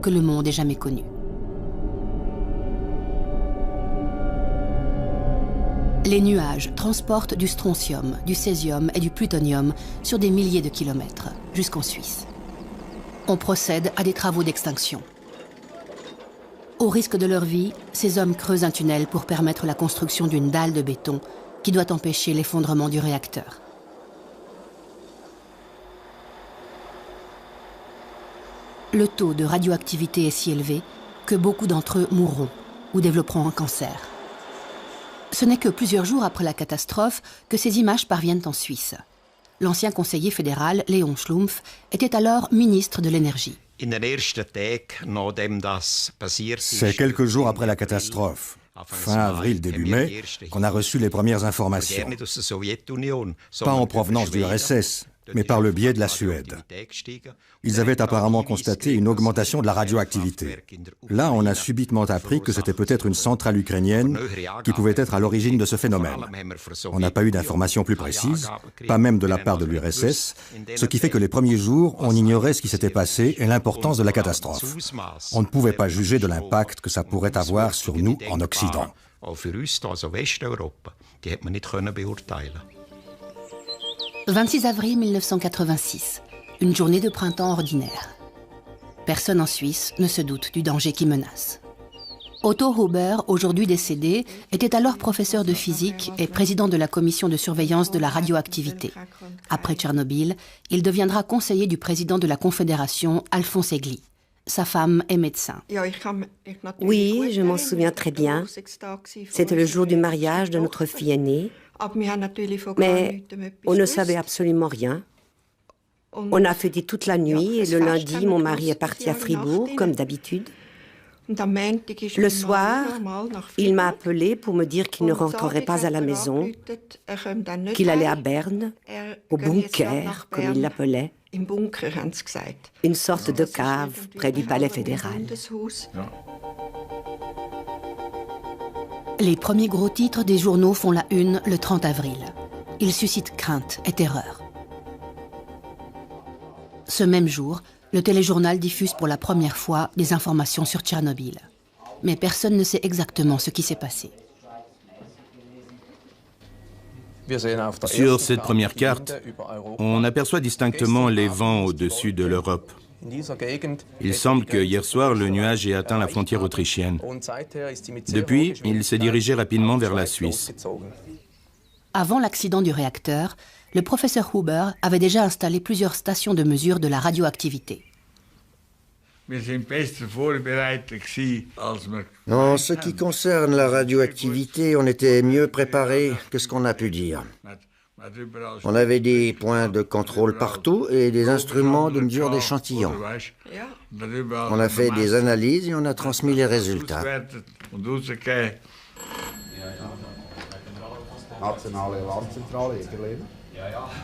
que le monde ait jamais connues. Les nuages transportent du strontium, du césium et du plutonium sur des milliers de kilomètres, jusqu'en Suisse. On procède à des travaux d'extinction. Au risque de leur vie, ces hommes creusent un tunnel pour permettre la construction d'une dalle de béton qui doit empêcher l'effondrement du réacteur. Le taux de radioactivité est si élevé que beaucoup d'entre eux mourront ou développeront un cancer. Ce n'est que plusieurs jours après la catastrophe que ces images parviennent en Suisse. L'ancien conseiller fédéral, Léon Schlumpf, était alors ministre de l'Énergie. C'est quelques jours après la catastrophe, fin avril, début mai, qu'on a reçu les premières informations. Pas en provenance du RSS, mais par le biais de la Suède. Ils avaient apparemment constaté une augmentation de la radioactivité. Là, on a subitement appris que c'était peut-être une centrale ukrainienne qui pouvait être à l'origine de ce phénomène. On n'a pas eu d'informations plus précises, pas même de la part de l'URSS, ce qui fait que les premiers jours, on ignorait ce qui s'était passé et l'importance de la catastrophe. On ne pouvait pas juger de l'impact que ça pourrait avoir sur nous en Occident. 26 avril 1986, une journée de printemps ordinaire. Personne en Suisse ne se doute du danger qui menace. Otto Huber, aujourd'hui décédé, était alors professeur de physique et président de la commission de surveillance de la radioactivité. Après Tchernobyl, il deviendra conseiller du président de la Confédération, Alphonse Egli. Sa femme est médecin. Oui, je m'en souviens très bien. C'était le jour du mariage de notre fille aînée. Mais on ne savait absolument rien. On a fêté toute la nuit et le lundi, mon mari est parti à Fribourg, comme d'habitude. Le soir, il m'a appelé pour me dire qu'il ne rentrerait pas à la maison, qu'il allait à Berne, au bunker, comme il l'appelait, une sorte de cave près du palais fédéral. Les premiers gros titres des journaux font la une le 30 avril. Ils suscitent crainte et terreur. Ce même jour, le téléjournal diffuse pour la première fois des informations sur Tchernobyl. Mais personne ne sait exactement ce qui s'est passé. Sur cette première carte, on aperçoit distinctement les vents au-dessus de l'Europe. Il semble que hier soir, le nuage ait atteint la frontière autrichienne. Depuis, il s'est dirigé rapidement vers la Suisse. Avant l'accident du réacteur, le professeur Huber avait déjà installé plusieurs stations de mesure de la radioactivité. En ce qui concerne la radioactivité, on était mieux préparés que ce qu'on a pu dire. On avait des points de contrôle partout et des instruments de mesure d'échantillons. On a fait des analyses et on a transmis les résultats.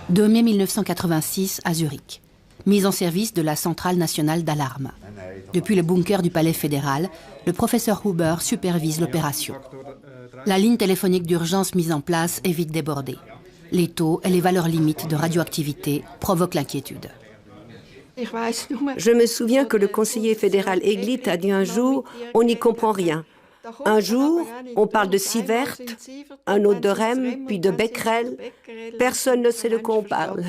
2 mai 1986 à Zurich. Mise en service de la centrale nationale d'alarme. Depuis le bunker du palais fédéral, le professeur Huber supervise l'opération. La ligne téléphonique d'urgence mise en place est vite débordée. Les taux et les valeurs limites de radioactivité provoquent l'inquiétude. Je me souviens que le conseiller fédéral Egli a dit un jour « on n'y comprend rien ». Un jour, on parle de sievert, un autre de Rem, puis de Becquerel. Personne ne sait de quoi on parle.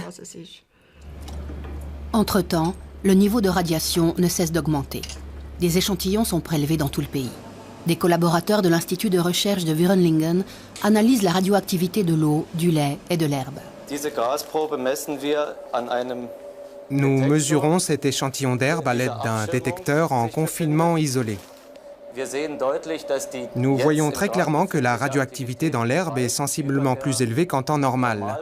Entre-temps, le niveau de radiation ne cesse d'augmenter. Des échantillons sont prélevés dans tout le pays. Des collaborateurs de l'Institut de recherche de Würenlingen analysent la radioactivité de l'eau, du lait et de l'herbe. Nous mesurons cet échantillon d'herbe à l'aide d'un détecteur en confinement isolé. Nous voyons très clairement que la radioactivité dans l'herbe est sensiblement plus élevée qu'en temps normal.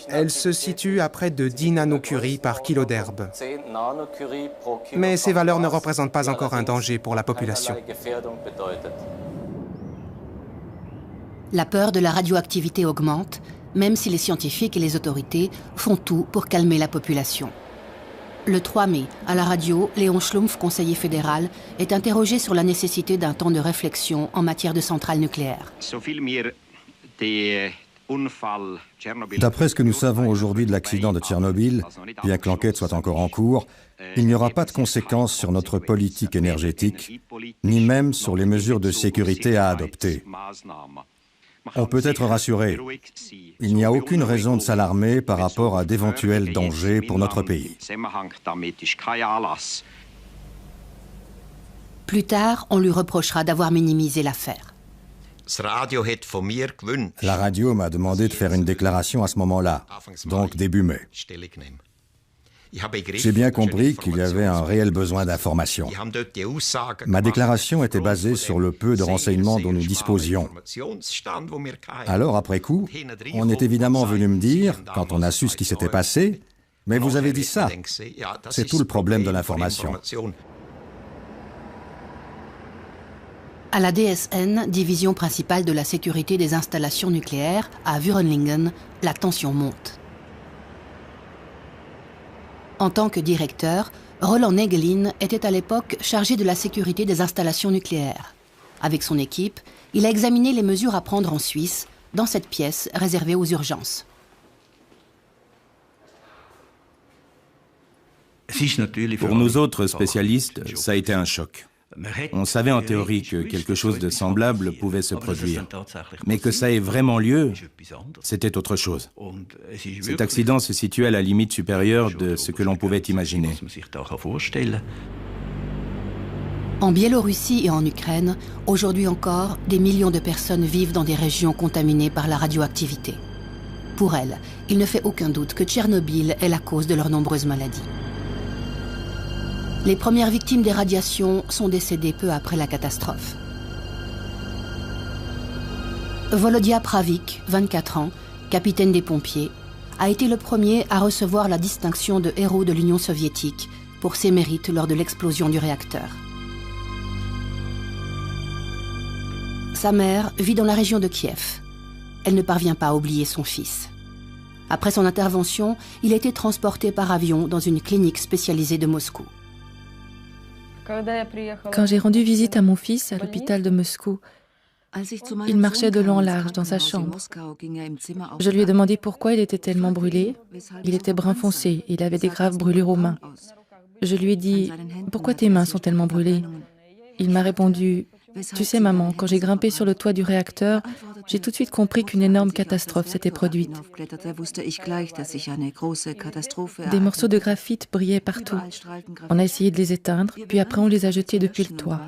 Elle se situe à près de 10 nanocuries par kilo d'herbe. Mais ces valeurs ne représentent pas encore un danger pour la population. La peur de la radioactivité augmente, même si les scientifiques et les autorités font tout pour calmer la population. Le 3 mai, à la radio, Léon Schlumpf, conseiller fédéral, est interrogé sur la nécessité d'un temps de réflexion en matière de centrales nucléaires. D'après ce que nous savons aujourd'hui de l'accident de Tchernobyl, bien que l'enquête soit encore en cours, il n'y aura pas de conséquences sur notre politique énergétique, ni même sur les mesures de sécurité à adopter. On peut être rassuré. Il n'y a aucune raison de s'alarmer par rapport à d'éventuels dangers pour notre pays. Plus tard, on lui reprochera d'avoir minimisé l'affaire. La radio m'a demandé de faire une déclaration à ce moment-là, donc début mai. J'ai bien compris qu'il y avait un réel besoin d'information. Ma déclaration était basée sur le peu de renseignements dont nous disposions. Alors, après coup, on est évidemment venu me dire, quand on a su ce qui s'était passé, « Mais vous avez dit ça !» C'est tout le problème de l'information. À la DSN, division principale de la sécurité des installations nucléaires, à Wurenlingen, la tension monte. En tant que directeur, Roland Negelin était à l'époque chargé de la sécurité des installations nucléaires. Avec son équipe, il a examiné les mesures à prendre en Suisse, dans cette pièce réservée aux urgences. Pour nous autres spécialistes, ça a été un choc. On savait en théorie que quelque chose de semblable pouvait se produire. Mais que ça ait vraiment lieu, c'était autre chose. Cet accident se situait à la limite supérieure de ce que l'on pouvait imaginer. En Biélorussie et en Ukraine, aujourd'hui encore, des millions de personnes vivent dans des régions contaminées par la radioactivité. Pour elles, il ne fait aucun doute que Tchernobyl est la cause de leurs nombreuses maladies. Les premières victimes des radiations sont décédées peu après la catastrophe. Volodya Pravik, 24 ans, capitaine des pompiers, a été le premier à recevoir la distinction de héros de l'Union soviétique pour ses mérites lors de l'explosion du réacteur. Sa mère vit dans la région de Kiev. Elle ne parvient pas à oublier son fils. Après son intervention, il a été transporté par avion dans une clinique spécialisée de Moscou. Quand j'ai rendu visite à mon fils à l'hôpital de Moscou, il marchait de long en large dans sa chambre. Je lui ai demandé pourquoi il était tellement brûlé. Il était brun foncé, il avait des graves brûlures aux mains. Je lui ai dit « Pourquoi tes mains sont tellement brûlées ?» Il m'a répondu « Tu sais maman, quand j'ai grimpé sur le toit du réacteur, j'ai tout de suite compris qu'une énorme catastrophe s'était produite. Des morceaux de graphite brillaient partout. On a essayé de les éteindre, puis après on les a jetés depuis le toit.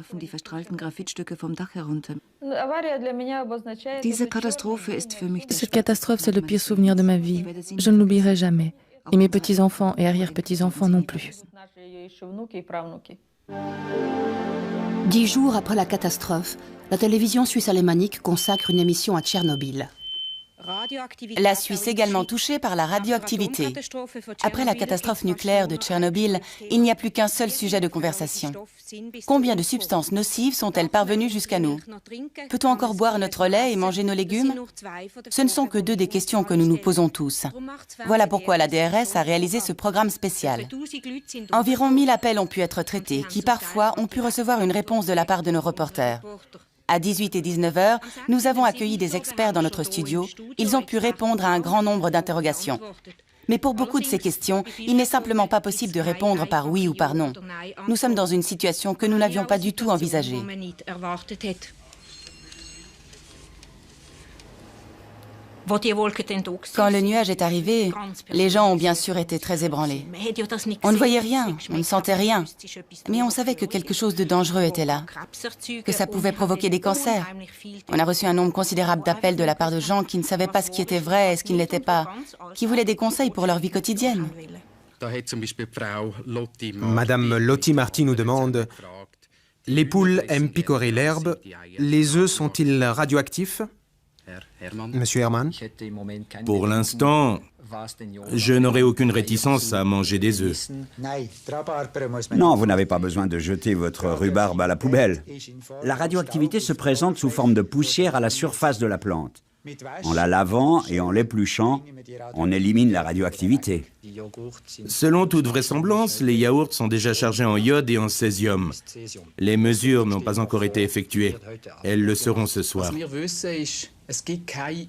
Cette catastrophe, c'est le pire souvenir de ma vie. Je ne l'oublierai jamais. Et mes petits-enfants et arrière-petits-enfants non plus. 10 jours après la catastrophe, la télévision suisse alémanique consacre une émission à Tchernobyl. La Suisse également touchée par la radioactivité. Après la catastrophe nucléaire de Tchernobyl, il n'y a plus qu'un seul sujet de conversation. Combien de substances nocives sont-elles parvenues jusqu'à nous? Peut-on encore boire notre lait et manger nos légumes? Ce ne sont que deux des questions que nous nous posons tous. Voilà pourquoi la DRS a réalisé ce programme spécial. Environ 1000 appels ont pu être traités, qui parfois ont pu recevoir une réponse de la part de nos reporters. À 18 et 19 heures, nous avons accueilli des experts dans notre studio. Ils ont pu répondre à un grand nombre d'interrogations. Mais pour beaucoup de ces questions, il n'est simplement pas possible de répondre par oui ou par non. Nous sommes dans une situation que nous n'avions pas du tout envisagée. Quand le nuage est arrivé, les gens ont bien sûr été très ébranlés. On ne voyait rien, on ne sentait rien, mais on savait que quelque chose de dangereux était là, que ça pouvait provoquer des cancers. On a reçu un nombre considérable d'appels de la part de gens qui ne savaient pas ce qui était vrai et ce qui ne l'était pas, qui voulaient des conseils pour leur vie quotidienne. Madame Lotti Marti nous demande « Les poules aiment picorer l'herbe, les œufs sont-ils radioactifs ?» Monsieur Herman? Pour l'instant, je n'aurai aucune réticence à manger des œufs. Non, vous n'avez pas besoin de jeter votre rhubarbe à la poubelle. La radioactivité se présente sous forme de poussière à la surface de la plante. En la lavant et en l'épluchant, on élimine la radioactivité. Selon toute vraisemblance, les yaourts sont déjà chargés en iode et en césium. Les mesures n'ont pas encore été effectuées. Elles le seront ce soir.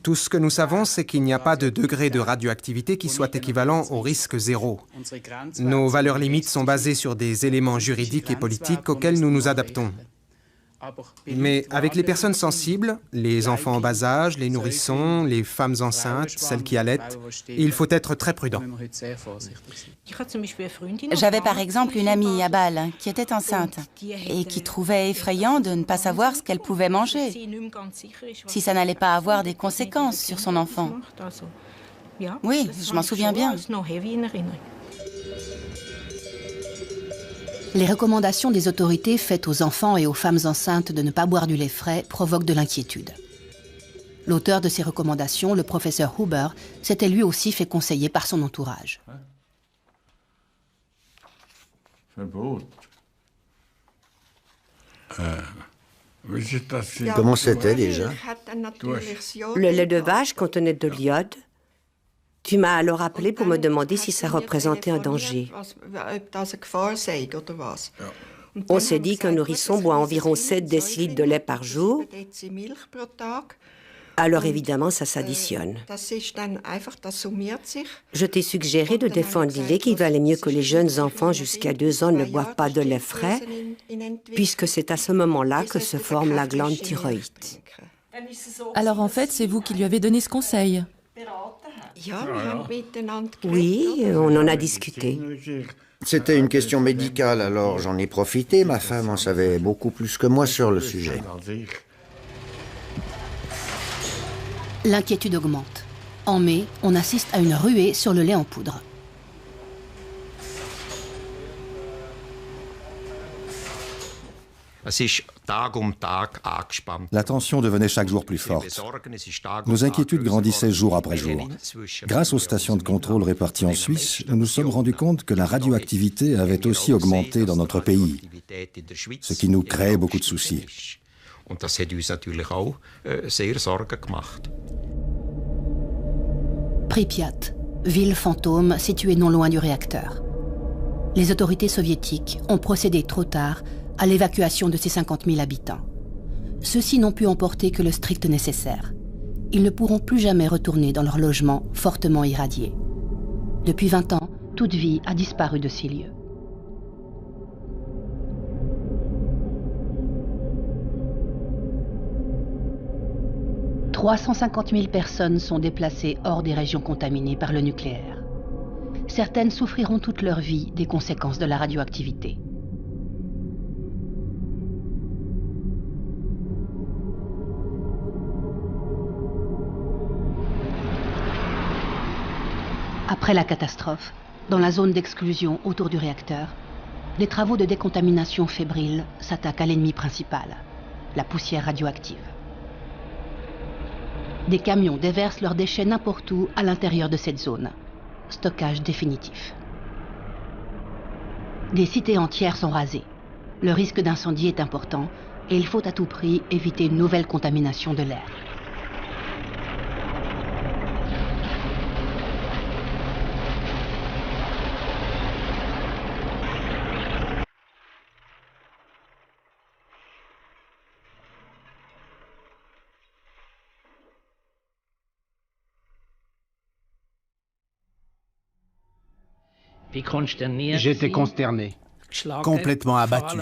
Tout ce que nous savons, c'est qu'il n'y a pas de degré de radioactivité qui soit équivalent au risque zéro. Nos valeurs limites sont basées sur des éléments juridiques et politiques auxquels nous nous adaptons. Mais avec les personnes sensibles, les enfants en bas âge, les nourrissons, les femmes enceintes, celles qui allaitent, il faut être très prudent. J'avais par exemple une amie à Bâle qui était enceinte et qui trouvait effrayant de ne pas savoir ce qu'elle pouvait manger, si ça n'allait pas avoir des conséquences sur son enfant. Oui, je m'en souviens bien. Les recommandations des autorités faites aux enfants et aux femmes enceintes de ne pas boire du lait frais provoquent de l'inquiétude. L'auteur de ces recommandations, le professeur Huber, s'était lui aussi fait conseiller par son entourage. Comment c'était déjà? Le lait de vache contenait de l'iode. Tu m'as alors appelé pour me demander si ça représentait un danger. On s'est dit qu'un nourrisson boit environ 7 décilitres de lait par jour. Alors évidemment, ça s'additionne. Je t'ai suggéré de défendre l'idée qu'il valait mieux que les jeunes enfants jusqu'à 2 ans ne boivent pas de lait frais, puisque c'est à ce moment-là que se forme la glande thyroïde. Alors en fait, c'est vous qui lui avez donné ce conseil? Oui, on en a discuté. C'était une question médicale, alors j'en ai profité. Ma femme en savait beaucoup plus que moi sur le sujet. L'inquiétude augmente. En mai, on assiste à une ruée sur le lait en poudre. La tension devenait chaque jour plus forte. Nos inquiétudes grandissaient jour après jour. Grâce aux stations de contrôle réparties en Suisse, nous nous sommes rendus compte que la radioactivité avait aussi augmenté dans notre pays, ce qui nous créait beaucoup de soucis. Pripyat, ville fantôme située non loin du réacteur. Les autorités soviétiques ont procédé trop tard à l'évacuation de ces 50 000 habitants. Ceux-ci n'ont pu emporter que le strict nécessaire. Ils ne pourront plus jamais retourner dans leur logement fortement irradié. Depuis 20 ans, toute vie a disparu de ces lieux. « 350 000 personnes sont déplacées hors des régions contaminées par le nucléaire. Certaines souffriront toute leur vie des conséquences de la radioactivité. Après la catastrophe, dans la zone d'exclusion autour du réacteur, les travaux de décontamination fébrile s'attaquent à l'ennemi principal, la poussière radioactive. Des camions déversent leurs déchets n'importe où à l'intérieur de cette zone. Stockage définitif. Des cités entières sont rasées. Le risque d'incendie est important et il faut à tout prix éviter une nouvelle contamination de l'air. J'étais consterné, complètement abattu.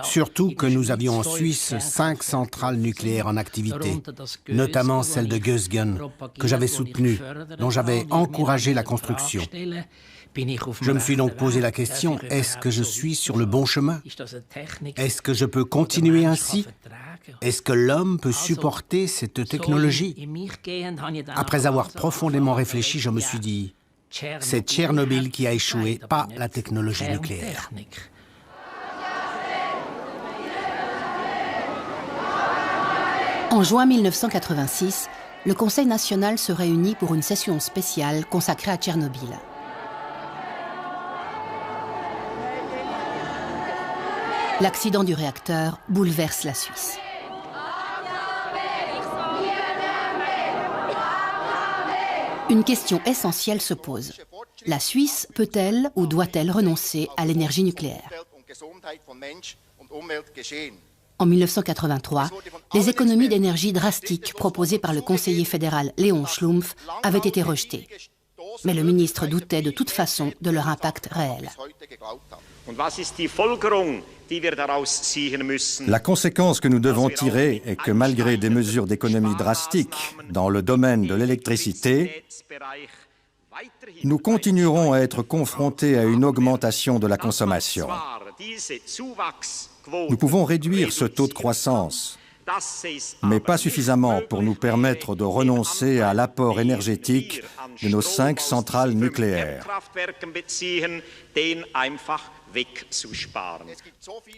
Surtout que nous avions en Suisse 5 centrales nucléaires en activité, notamment celle de Gösgen, que j'avais soutenue, dont j'avais encouragé la construction. Je me suis donc posé la question, est-ce que je suis sur le bon chemin? Est-ce que je peux continuer ainsi? Est-ce que l'homme peut supporter cette technologie? Après avoir profondément réfléchi, je me suis dit, c'est Tchernobyl qui a échoué, pas la technologie nucléaire. En juin 1986, le Conseil national se réunit pour une session spéciale consacrée à Tchernobyl. L'accident du réacteur bouleverse la Suisse. Une question essentielle se pose. La Suisse peut-elle ou doit-elle renoncer à l'énergie nucléaire? En 1983, les économies d'énergie drastiques proposées par le conseiller fédéral Léon Schlumpf avaient été rejetées. Mais le ministre doutait de toute façon de leur impact réel. La conséquence que nous devons tirer est que malgré des mesures d'économie drastiques dans le domaine de l'électricité, nous continuerons à être confrontés à une augmentation de la consommation. Nous pouvons réduire ce taux de croissance, mais pas suffisamment pour nous permettre de renoncer à l'apport énergétique de nos 5 centrales nucléaires.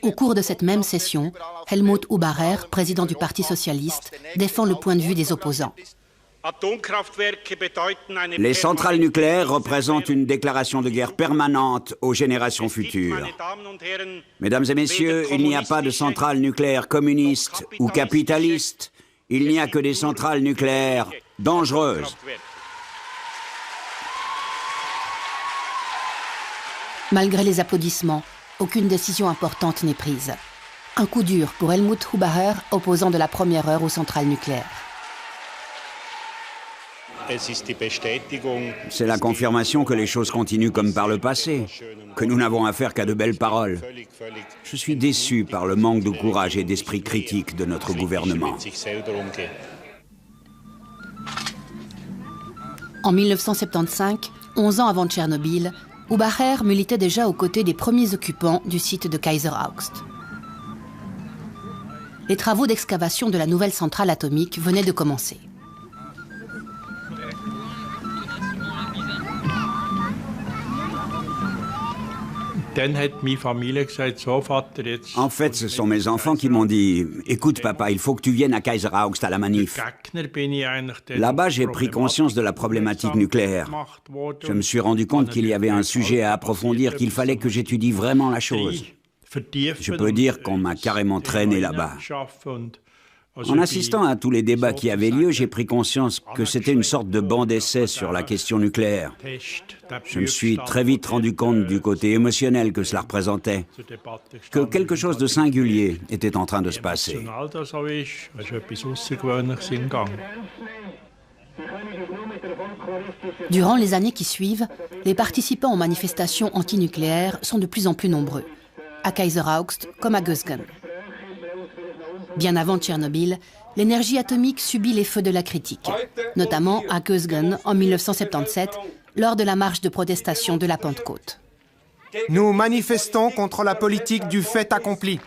Au cours de cette même session, Helmut Hubacher, président du Parti socialiste, défend le point de vue des opposants. Les centrales nucléaires représentent une déclaration de guerre permanente aux générations futures. Mesdames et messieurs, il n'y a pas de centrales nucléaires communistes ou capitalistes. Il n'y a que des centrales nucléaires dangereuses. Malgré les applaudissements, aucune décision importante n'est prise. Un coup dur pour Helmut Hubacher, opposant de la première heure aux centrales nucléaires. C'est la confirmation que les choses continuent comme par le passé, que nous n'avons affaire qu'à de belles paroles. Je suis déçu par le manque de courage et d'esprit critique de notre gouvernement. En 1975, 11 ans avant Tchernobyl, Hubacher militait déjà aux côtés des premiers occupants du site de Kaiser Augst. Les travaux d'excavation de la nouvelle centrale atomique venaient de commencer. En fait, ce sont mes enfants qui m'ont dit « Écoute papa, il faut que tu viennes à Kaiser Augst à la manif ». Là-bas, j'ai pris conscience de la problématique nucléaire. Je me suis rendu compte qu'il y avait un sujet à approfondir, qu'il fallait que j'étudie vraiment la chose. Je peux dire qu'on m'a carrément traîné là-bas. En assistant à tous les débats qui avaient lieu, j'ai pris conscience que c'était une sorte de banc d'essai sur la question nucléaire. Je me suis très vite rendu compte du côté émotionnel que cela représentait, que quelque chose de singulier était en train de se passer. Durant les années qui suivent, les participants aux manifestations antinucléaires sont de plus en plus nombreux, à Kaiser Augst comme à Gösgen. Bien avant Tchernobyl, l'énergie atomique subit les feux de la critique, notamment à Gösgen en 1977, lors de la marche de protestation de la Pentecôte. Nous manifestons contre la politique du fait accompli.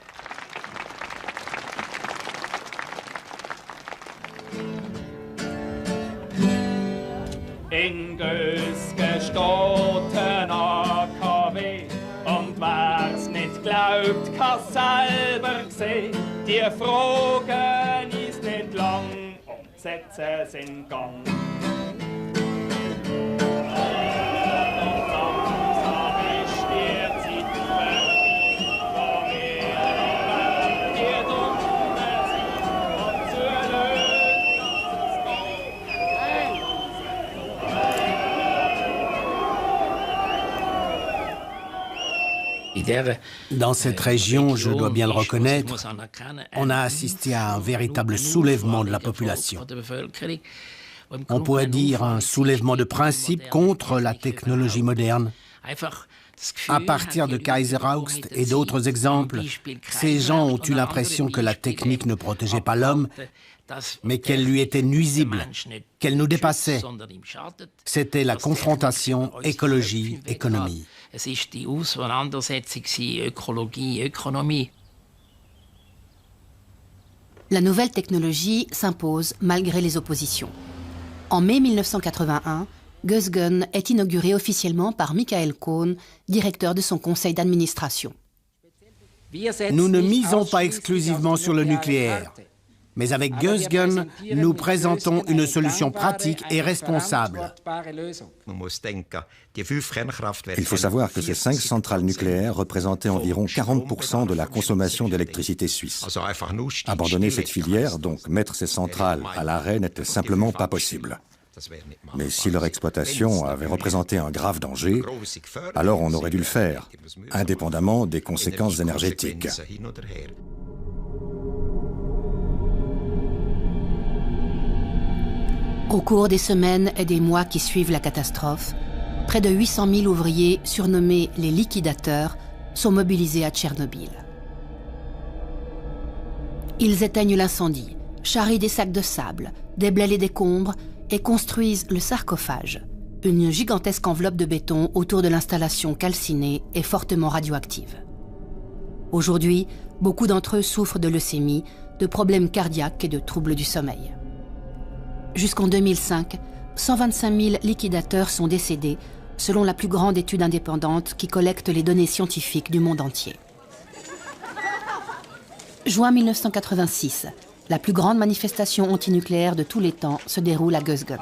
In Gösgen steht ein AKW und wer's nicht glaubt, kann's selber sehen. Die Fragen ist nicht lang und Sätze sind Gang. Dans cette région, je dois bien le reconnaître, on a assisté à un véritable soulèvement de la population. On pourrait dire un soulèvement de principe contre la technologie moderne. À partir de Kaiser Augst et d'autres exemples, ces gens ont eu l'impression que la technique ne protégeait pas l'homme, mais qu'elle lui était nuisible, qu'elle nous dépassait. C'était la confrontation écologie-économie. La nouvelle technologie s'impose malgré les oppositions. En mai 1981, Gösgen est inauguré officiellement par Michael Cohn, directeur de son conseil d'administration. Nous ne misons pas exclusivement sur le nucléaire. Mais avec Gösgen, nous présentons une solution pratique et responsable. Il faut savoir que ces 5 centrales nucléaires représentaient environ 40% de la consommation d'électricité suisse. Abandonner cette filière, donc mettre ces centrales à l'arrêt, n'était simplement pas possible. Mais si leur exploitation avait représenté un grave danger, alors on aurait dû le faire, indépendamment des conséquences énergétiques. Au cours des semaines et des mois qui suivent la catastrophe, près de 800 000 ouvriers, surnommés les liquidateurs, sont mobilisés à Tchernobyl. Ils éteignent l'incendie, charrient des sacs de sable, déblaient les décombres et construisent le sarcophage, une gigantesque enveloppe de béton autour de l'installation calcinée et fortement radioactive. Aujourd'hui, beaucoup d'entre eux souffrent de leucémie, de problèmes cardiaques et de troubles du sommeil. Jusqu'en 2005, 125 000 liquidateurs sont décédés, selon la plus grande étude indépendante qui collecte les données scientifiques du monde entier. Juin 1986, la plus grande manifestation antinucléaire de tous les temps se déroule à Gösgen.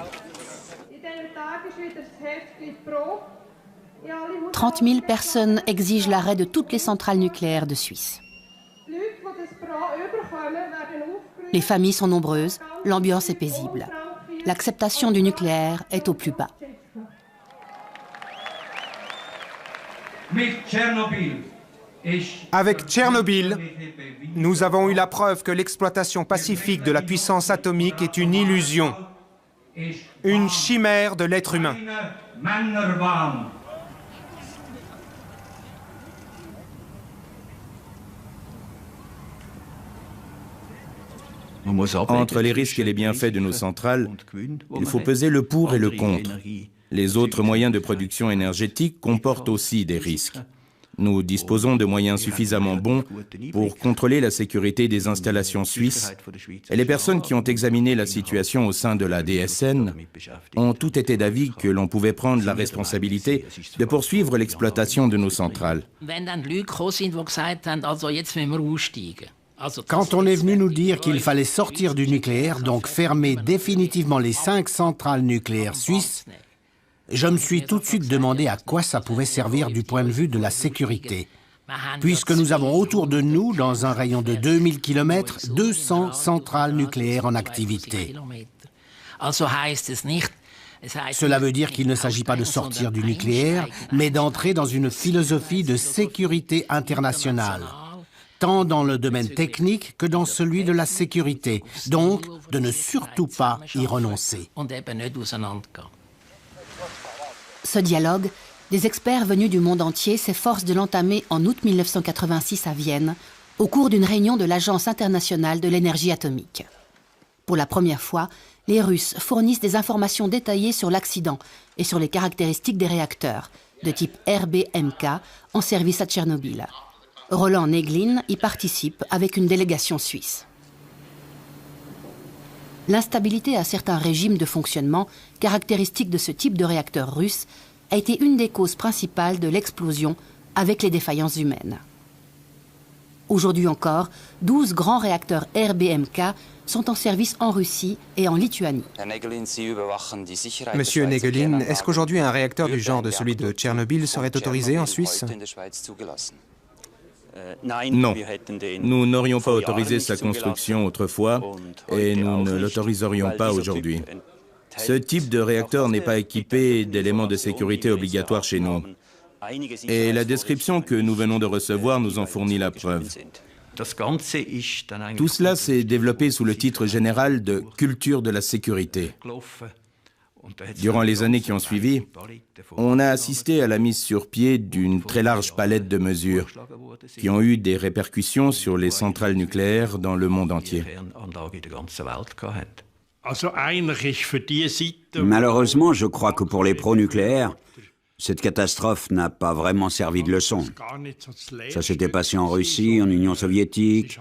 30 000 personnes exigent l'arrêt de toutes les centrales nucléaires de Suisse. Les familles sont nombreuses, l'ambiance est paisible. L'acceptation du nucléaire est au plus bas. Avec Tchernobyl, nous avons eu la preuve que l'exploitation pacifique de la puissance atomique est une illusion, une chimère de l'être humain. Entre les risques et les bienfaits de nos centrales, il faut peser le pour et le contre. Les autres moyens de production énergétique comportent aussi des risques. Nous disposons de moyens suffisamment bons pour contrôler la sécurité des installations suisses, et les personnes qui ont examiné la situation au sein de la DSN ont toutes été d'avis que l'on pouvait prendre la responsabilité de poursuivre l'exploitation de nos centrales. Quand on est venu nous dire qu'il fallait sortir du nucléaire, donc fermer définitivement les 5 centrales nucléaires suisses, je me suis tout de suite demandé à quoi ça pouvait servir du point de vue de la sécurité. Puisque nous avons autour de nous, dans un rayon de 2000 km, 200 centrales nucléaires en activité. Cela veut dire qu'il ne s'agit pas de sortir du nucléaire, mais d'entrer dans une philosophie de sécurité internationale, tant dans le domaine technique que dans celui de la sécurité, donc de ne surtout pas y renoncer. Ce dialogue, des experts venus du monde entier s'efforcent de l'entamer en août 1986 à Vienne, au cours d'une réunion de l'Agence internationale de l'énergie atomique. Pour la première fois, les Russes fournissent des informations détaillées sur l'accident et sur les caractéristiques des réacteurs, de type RBMK, en service à Tchernobyl. Roland Neglin y participe avec une délégation suisse. L'instabilité à certains régimes de fonctionnement, caractéristique de ce type de réacteur russe, a été une des causes principales de l'explosion avec les défaillances humaines. Aujourd'hui encore, 12 grands réacteurs RBMK sont en service en Russie et en Lituanie. Monsieur Negelin, est-ce qu'aujourd'hui un réacteur du genre de celui de Tchernobyl serait autorisé en Suisse ? Non, nous n'aurions pas autorisé sa construction autrefois et nous ne l'autoriserions pas aujourd'hui. Ce type de réacteur n'est pas équipé d'éléments de sécurité obligatoires chez nous. Et la description que nous venons de recevoir nous en fournit la preuve. Tout cela s'est développé sous le titre général de « culture de la sécurité ». Durant les années qui ont suivi, on a assisté à la mise sur pied d'une très large palette de mesures qui ont eu des répercussions sur les centrales nucléaires dans le monde entier. Malheureusement, je crois que pour les pro-nucléaires, cette catastrophe n'a pas vraiment servi de leçon. Ça s'était passé en Russie, en Union soviétique.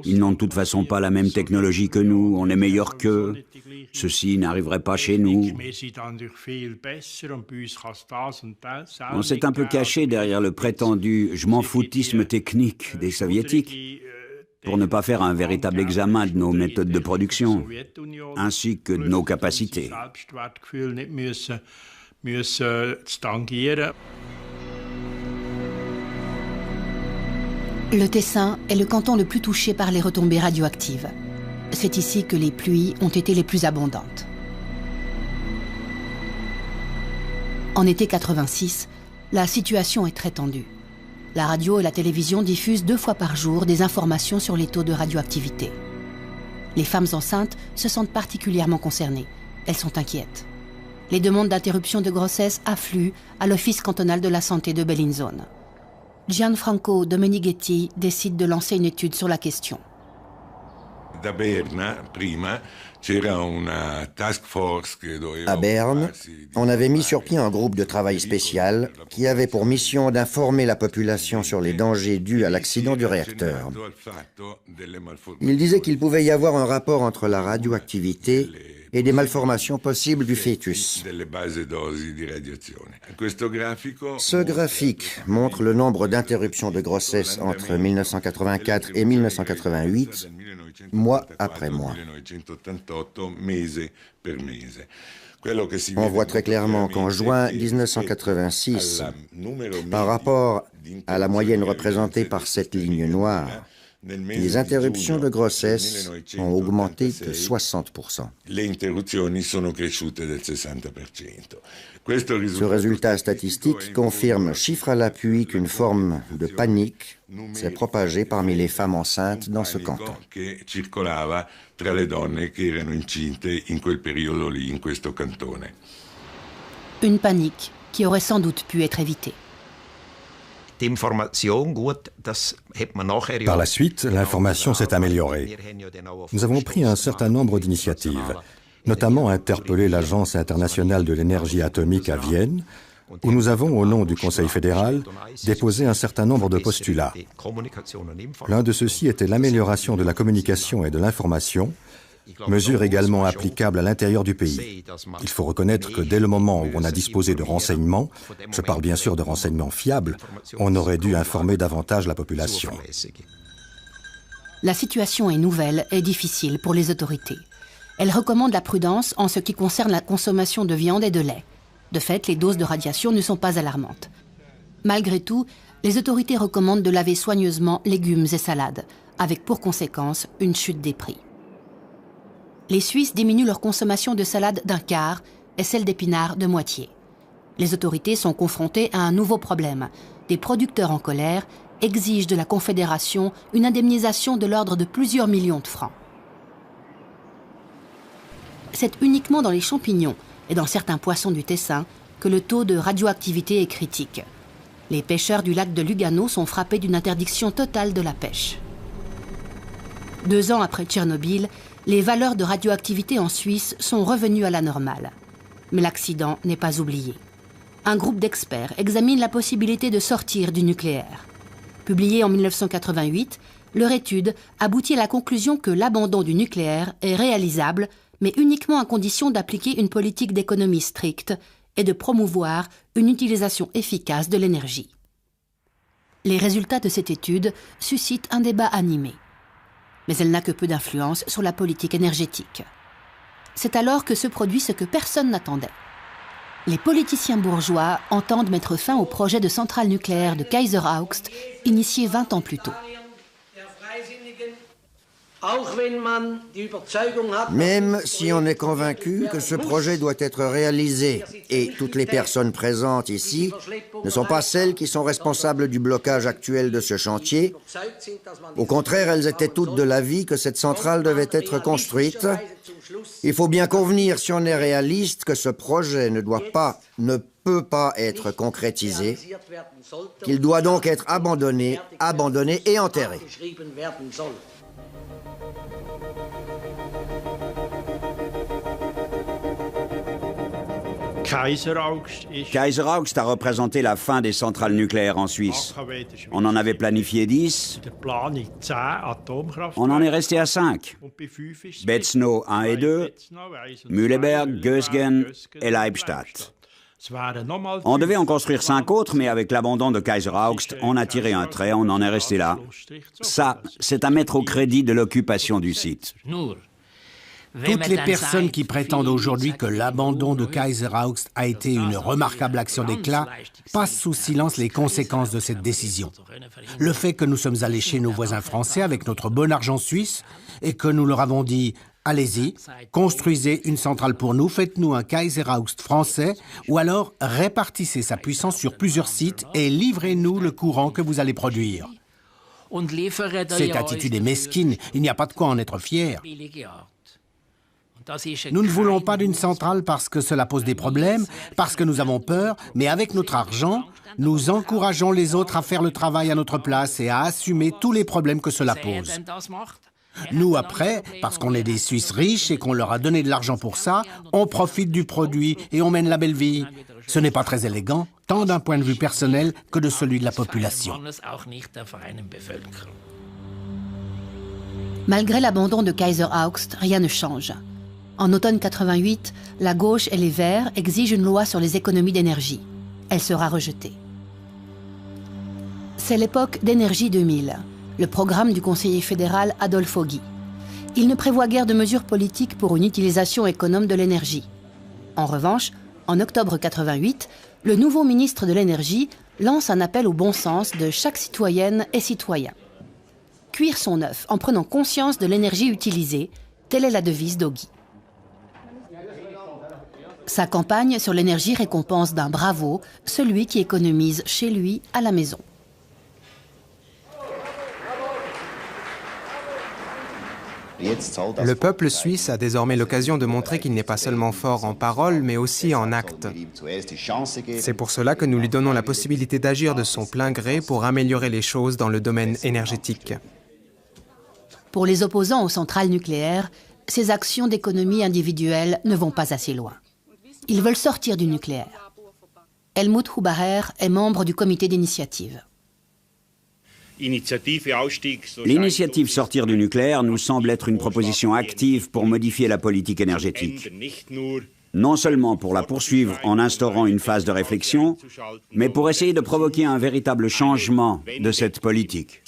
Ils n'ont de toute façon pas la même technologie que nous, on est meilleurs qu'eux. Ceci n'arriverait pas chez nous. On s'est un peu caché derrière le prétendu « je m'en foutisme technique » des soviétiques pour ne pas faire un véritable examen de nos méthodes de production, ainsi que de nos capacités. Le Tessin est le canton le plus touché par les retombées radioactives. C'est ici que les pluies ont été les plus abondantes. En été 86, la situation est très tendue. La radio et la télévision diffusent 2 fois par jour des informations sur les taux de radioactivité. Les femmes enceintes se sentent particulièrement concernées. elles sont inquiètes. Les demandes d'interruption de grossesse affluent à l'Office cantonal de la santé de Bellinzone. Gianfranco Domenighetti décide de lancer une étude sur la question. À Berne, on avait mis sur pied un groupe de travail spécial qui avait pour mission d'informer la population sur les dangers dus à l'accident du réacteur. Il disait qu'il pouvait y avoir un rapport entre la radioactivité et des malformations possibles du fœtus. Ce graphique montre le nombre d'interruptions de grossesse entre 1984 et 1988, mois après mois. On voit très clairement qu'en juin 1986, par rapport à la moyenne représentée par cette ligne noire, les interruptions de grossesse ont augmenté de 60%. Ce résultat statistique confirme, chiffre à l'appui, qu'une forme de panique s'est propagée parmi les femmes enceintes dans ce canton. Une panique qui aurait sans doute pu être évitée. Par la suite, l'information s'est améliorée. Nous avons pris un certain nombre d'initiatives, notamment interpellé l'Agence internationale de l'énergie atomique à Vienne, où nous avons, au nom du Conseil fédéral, déposé un certain nombre de postulats. L'un de ceux-ci était l'amélioration de la communication et de l'information, mesure également applicable à l'intérieur du pays. Il faut reconnaître que dès le moment où on a disposé de renseignements, je parle bien sûr de renseignements fiables, on aurait dû informer davantage la population. La situation est nouvelle et difficile pour les autorités. Elles recommandent la prudence en ce qui concerne la consommation de viande et de lait. De fait, les doses de radiation ne sont pas alarmantes. Malgré tout, les autorités recommandent de laver soigneusement légumes et salades, avec pour conséquence une chute des prix. Les Suisses diminuent leur consommation de salade d'un quart et celle d'épinards de moitié. Les autorités sont confrontées à un nouveau problème. Des producteurs en colère exigent de la Confédération une indemnisation de l'ordre de plusieurs millions de francs. C'est uniquement dans les champignons et dans certains poissons du Tessin que le taux de radioactivité est critique. Les pêcheurs du lac de Lugano sont frappés d'une interdiction totale de la pêche. 2 ans après Tchernobyl, les valeurs de radioactivité en Suisse sont revenues à la normale. Mais l'accident n'est pas oublié. Un groupe d'experts examine la possibilité de sortir du nucléaire. Publiée en 1988, leur étude aboutit à la conclusion que l'abandon du nucléaire est réalisable, mais uniquement à condition d'appliquer une politique d'économie stricte et de promouvoir une utilisation efficace de l'énergie. Les résultats de cette étude suscitent un débat animé. Mais elle n'a que peu d'influence sur la politique énergétique. C'est alors que se produit ce que personne n'attendait. Les politiciens bourgeois entendent mettre fin au projet de centrale nucléaire de Kaiser-Augst, initié 20 ans plus tôt. Même si on est convaincu que ce projet doit être réalisé, et toutes les personnes présentes ici ne sont pas celles qui sont responsables du blocage actuel de ce chantier, au contraire, elles étaient toutes de l'avis que cette centrale devait être construite, il faut bien convenir, si on est réaliste, que ce projet ne peut pas être concrétisé, qu'il doit donc être abandonné et enterré. Kaiser-Augst a représenté la fin des centrales nucléaires en Suisse. On en avait planifié 10. On en est resté à 5. Betznow 1 et 2, Mühleberg, Gösgen et Leibstadt. On devait en construire 5 autres, mais avec l'abandon de Kaiser-Augst, on a tiré un trait, on en est resté là. Ça, c'est à mettre au crédit de l'occupation du site. Toutes les personnes qui prétendent aujourd'hui que l'abandon de Kaiser-Augst a été une remarquable action d'éclat passent sous silence les conséquences de cette décision. Le fait que nous sommes allés chez nos voisins français avec notre bon argent suisse et que nous leur avons dit « Allez-y, construisez une centrale pour nous, faites-nous un Kaiser-Augst français ou alors répartissez sa puissance sur plusieurs sites et livrez-nous le courant que vous allez produire. » Cette attitude est mesquine, il n'y a pas de quoi en être fier. Nous ne voulons pas d'une centrale parce que cela pose des problèmes, parce que nous avons peur, mais avec notre argent, nous encourageons les autres à faire le travail à notre place et à assumer tous les problèmes que cela pose. Nous, après, parce qu'on est des Suisses riches et qu'on leur a donné de l'argent pour ça, on profite du produit et on mène la belle vie. Ce n'est pas très élégant, tant d'un point de vue personnel que de celui de la population. Malgré l'abandon de Kaiser Augst, rien ne change. En automne 88, la gauche et les Verts exigent une loi sur les économies d'énergie. Elle sera rejetée. C'est l'époque d'Énergie 2000, le programme du conseiller fédéral Adolfo Guy. Il ne prévoit guère de mesures politiques pour une utilisation économe de l'énergie. En revanche, en octobre 88, le nouveau ministre de l'Énergie lance un appel au bon sens de chaque citoyenne et citoyen. Cuire son œuf en prenant conscience de l'énergie utilisée, telle est la devise d'Auguy. Sa campagne sur l'énergie récompense d'un bravo celui qui économise chez lui à la maison. Le peuple suisse a désormais l'occasion de montrer qu'il n'est pas seulement fort en parole, mais aussi en actes. C'est pour cela que nous lui donnons la possibilité d'agir de son plein gré pour améliorer les choses dans le domaine énergétique. Pour les opposants aux centrales nucléaires, ces actions d'économie individuelle ne vont pas assez loin. Ils veulent sortir du nucléaire. Helmut Hubacher est membre du comité d'initiative. L'initiative Sortir du nucléaire nous semble être une proposition active pour modifier la politique énergétique. Non seulement pour la poursuivre en instaurant une phase de réflexion, mais pour essayer de provoquer un véritable changement de cette politique.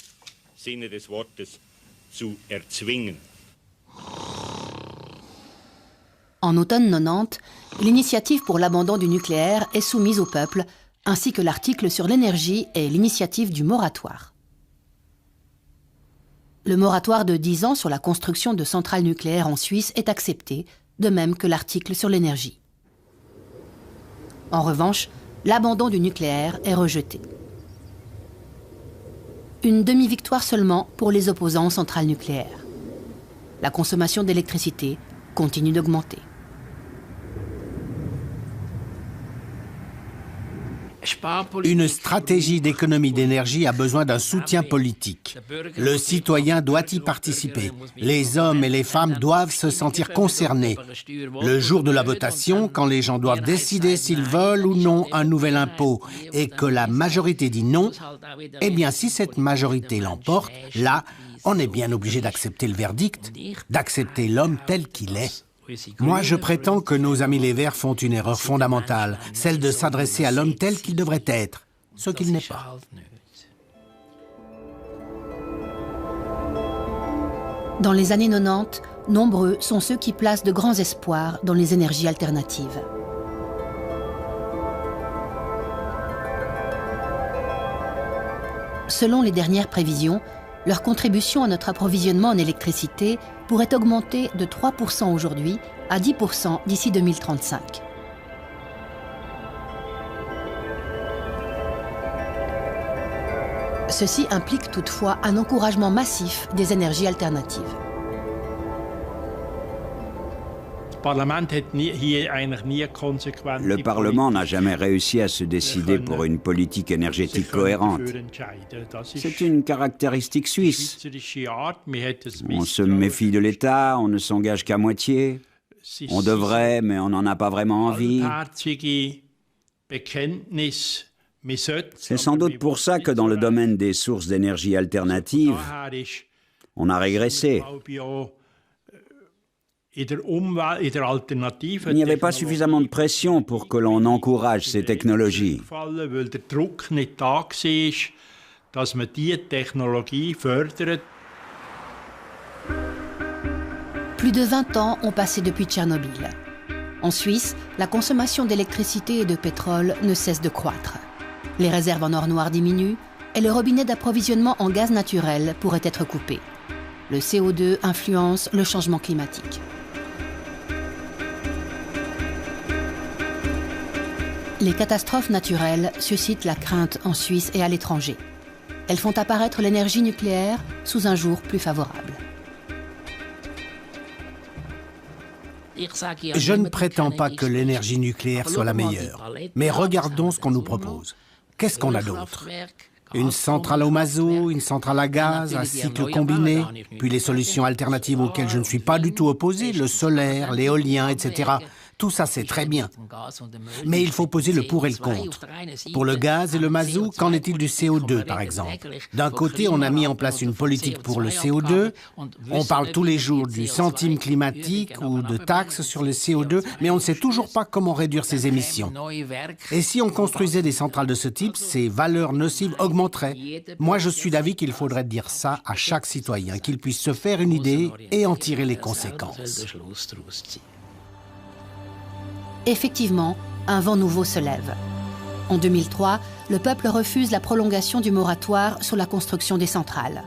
En automne 90, l'initiative pour l'abandon du nucléaire est soumise au peuple, ainsi que l'article sur l'énergie et l'initiative du moratoire. Le moratoire de 10 ans sur la construction de centrales nucléaires en Suisse est accepté, de même que l'article sur l'énergie. En revanche, l'abandon du nucléaire est rejeté. Une demi-victoire seulement pour les opposants aux centrales nucléaires. La consommation d'électricité continue d'augmenter. Une stratégie d'économie d'énergie a besoin d'un soutien politique. Le citoyen doit y participer. Les hommes et les femmes doivent se sentir concernés. Le jour de la votation, quand les gens doivent décider s'ils veulent ou non un nouvel impôt et que la majorité dit non, eh bien si cette majorité l'emporte, là, on est bien obligé d'accepter le verdict, d'accepter l'homme tel qu'il est. Moi, je prétends que nos amis les Verts font une erreur fondamentale, celle de s'adresser à l'homme tel qu'il devrait être, ce qu'il n'est pas. Dans les années 90, nombreux sont ceux qui placent de grands espoirs dans les énergies alternatives. Selon les dernières prévisions, leur contribution à notre approvisionnement en électricité pourrait augmenter de 3% aujourd'hui à 10% d'ici 2035. Ceci implique toutefois un encouragement massif des énergies alternatives. Le Parlement n'a jamais réussi à se décider pour une politique énergétique cohérente. C'est une caractéristique suisse. On se méfie de l'État, on ne s'engage qu'à moitié. On devrait, mais on n'en a pas vraiment envie. C'est sans doute pour ça que dans le domaine des sources d'énergie alternatives, on a régressé. Il n'y avait pas suffisamment de pression pour que l'on encourage ces technologies. Plus de 20 ans ont passé depuis Tchernobyl. En Suisse, la consommation d'électricité et de pétrole ne cesse de croître. Les réserves en or noir diminuent et le robinet d'approvisionnement en gaz naturel pourrait être coupé. Le CO2 influence le changement climatique. Les catastrophes naturelles suscitent la crainte en Suisse et à l'étranger. Elles font apparaître l'énergie nucléaire sous un jour plus favorable. Je ne prétends pas que l'énergie nucléaire soit la meilleure, mais regardons ce qu'on nous propose. Qu'est-ce qu'on a d'autre? Une centrale au mazout, une centrale à gaz, un cycle combiné, puis les solutions alternatives auxquelles je ne suis pas du tout opposé, le solaire, l'éolien, etc. Tout ça, c'est très bien. Mais il faut poser le pour et le contre. Pour le gaz et le mazout, qu'en est-il du CO2, par exemple? D'un côté, on a mis en place une politique pour le CO2. On parle tous les jours du centime climatique ou de taxes sur le CO2, mais on ne sait toujours pas comment réduire ces émissions. Et si on construisait des centrales de ce type, ces valeurs nocives augmenteraient. Moi, je suis d'avis qu'il faudrait dire ça à chaque citoyen, qu'il puisse se faire une idée et en tirer les conséquences. Effectivement, un vent nouveau se lève. En 2003, le peuple refuse la prolongation du moratoire sur la construction des centrales.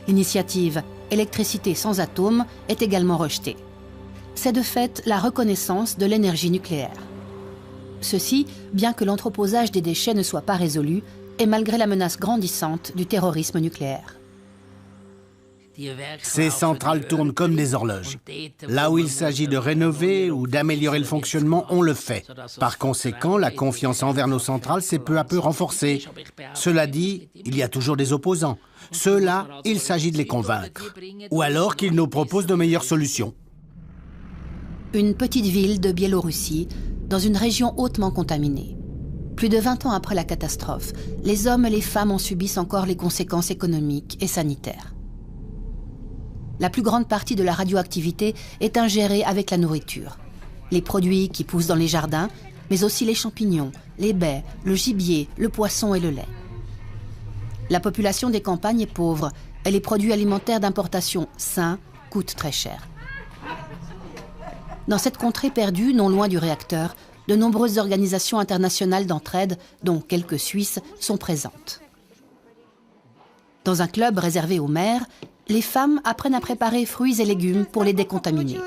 L'initiative « Électricité sans atomes » est également rejetée. C'est de fait la reconnaissance de l'énergie nucléaire. Ceci, bien que l'entreposage des déchets ne soit pas résolu, et malgré la menace grandissante du terrorisme nucléaire. Ces centrales tournent comme des horloges. Là où il s'agit de rénover ou d'améliorer le fonctionnement, on le fait. Par conséquent, la confiance envers nos centrales s'est peu à peu renforcée. Cela dit, il y a toujours des opposants. Ceux-là, il s'agit de les convaincre. Ou alors qu'ils nous proposent de meilleures solutions. Une petite ville de Biélorussie, dans une région hautement contaminée. Plus de 20 ans après la catastrophe, les hommes et les femmes en subissent encore les conséquences économiques et sanitaires. La plus grande partie de la radioactivité est ingérée avec la nourriture. Les produits qui poussent dans les jardins, mais aussi les champignons, les baies, le gibier, le poisson et le lait. La population des campagnes est pauvre et les produits alimentaires d'importation sains coûtent très cher. Dans cette contrée perdue, non loin du réacteur, de nombreuses organisations internationales d'entraide, dont quelques Suisses, sont présentes. Dans un club réservé aux mères, les femmes apprennent à préparer fruits et légumes pour les décontaminer.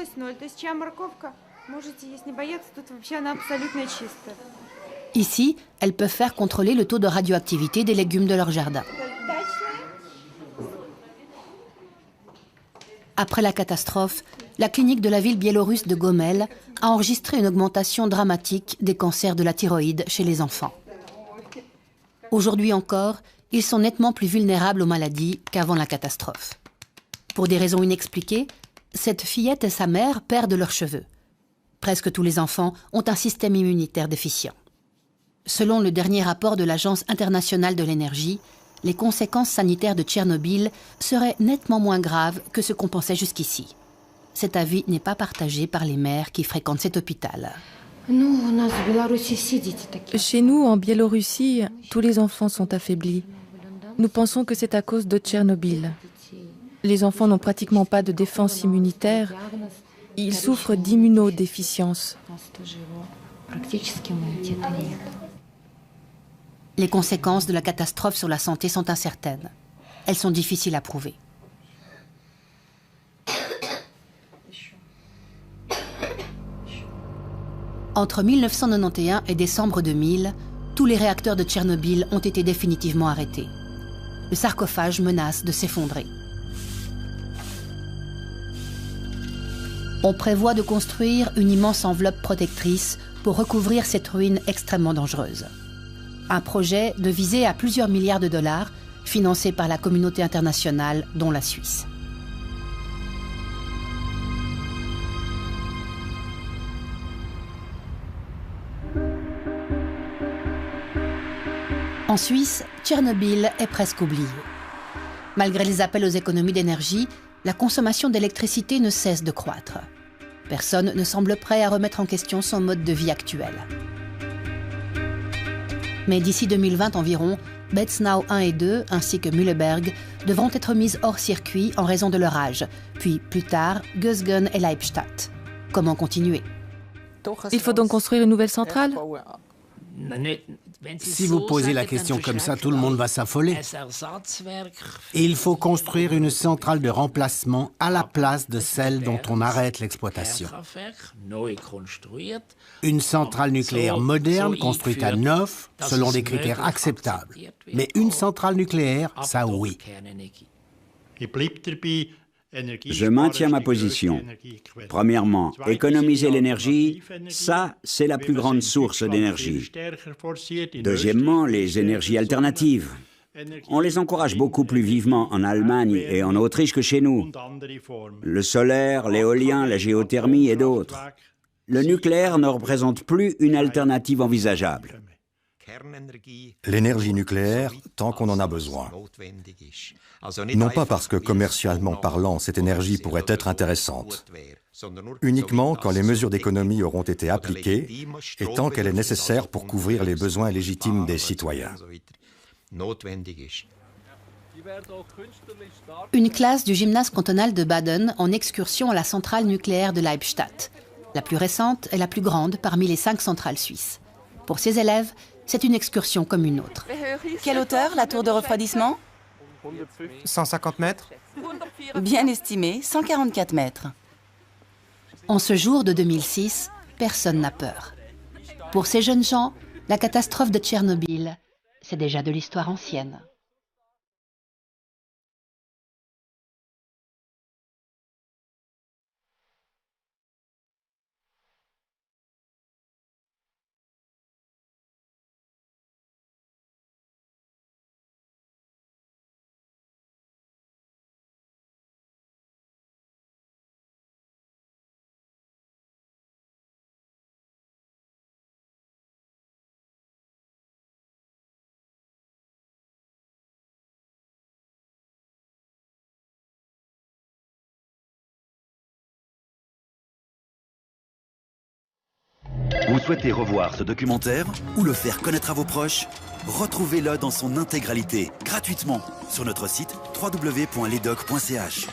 Ici, elles peuvent faire contrôler le taux de radioactivité des légumes de leur jardin. Après la catastrophe, la clinique de la ville biélorusse de Gomel a enregistré une augmentation dramatique des cancers de la thyroïde chez les enfants. Aujourd'hui encore, ils sont nettement plus vulnérables aux maladies qu'avant la catastrophe. Pour des raisons inexpliquées, cette fillette et sa mère perdent leurs cheveux. Presque tous les enfants ont un système immunitaire déficient. Selon le dernier rapport de l'Agence internationale de l'énergie, les conséquences sanitaires de Tchernobyl seraient nettement moins graves que ce qu'on pensait jusqu'ici. Cet avis n'est pas partagé par les mères qui fréquentent cet hôpital. Chez nous, en Biélorussie, tous les enfants sont affaiblis. Nous pensons que c'est à cause de Tchernobyl. Les enfants n'ont pratiquement pas de défense immunitaire. Ils souffrent d'immunodéficience. Les conséquences de la catastrophe sur la santé sont incertaines. Elles sont difficiles à prouver. Entre 1991 et décembre 2000, tous les réacteurs de Tchernobyl ont été définitivement arrêtés. Le sarcophage menace de s'effondrer. On prévoit de construire une immense enveloppe protectrice pour recouvrir cette ruine extrêmement dangereuse. Un projet de visée à plusieurs milliards de dollars, financé par la communauté internationale, dont la Suisse. En Suisse, Tchernobyl est presque oublié. Malgré les appels aux économies d'énergie, la consommation d'électricité ne cesse de croître. Personne ne semble prêt à remettre en question son mode de vie actuel. Mais d'ici 2020 environ, Betznau 1 et 2, ainsi que Mühleberg, devront être mises hors circuit en raison de leur âge, puis plus tard, Gösgen et Leibstadt. Comment continuer? Il faut donc construire une nouvelle centrale? Si vous posez la question comme ça, tout le monde va s'affoler. Il faut construire une centrale de remplacement à la place de celle dont on arrête l'exploitation. Une centrale nucléaire moderne, construite à neuf, selon des critères acceptables. Mais une centrale nucléaire, ça oui. Je maintiens ma position. Premièrement, économiser l'énergie, ça, c'est la plus grande source d'énergie. Deuxièmement, les énergies alternatives. On les encourage beaucoup plus vivement en Allemagne et en Autriche que chez nous. Le solaire, l'éolien, la géothermie et d'autres. Le nucléaire ne représente plus une alternative envisageable. L'énergie nucléaire, tant qu'on en a besoin. Non pas parce que commercialement parlant, cette énergie pourrait être intéressante. Uniquement quand les mesures d'économie auront été appliquées et tant qu'elle est nécessaire pour couvrir les besoins légitimes des citoyens. Une classe du gymnase cantonal de Baden en excursion à la centrale nucléaire de Leibstadt. La plus récente et la plus grande parmi les 5 centrales suisses. Pour ces élèves, c'est une excursion comme une autre. Quelle hauteur, la tour de refroidissement? 150 mètres. Bien estimé, 144 mètres. En ce jour de 2006, personne n'a peur. Pour ces jeunes gens, la catastrophe de Tchernobyl, c'est déjà de l'histoire ancienne. Vous souhaitez revoir ce documentaire ou le faire connaître à vos proches? Retrouvez-le dans son intégralité, gratuitement, sur notre site www.ledoc.ch.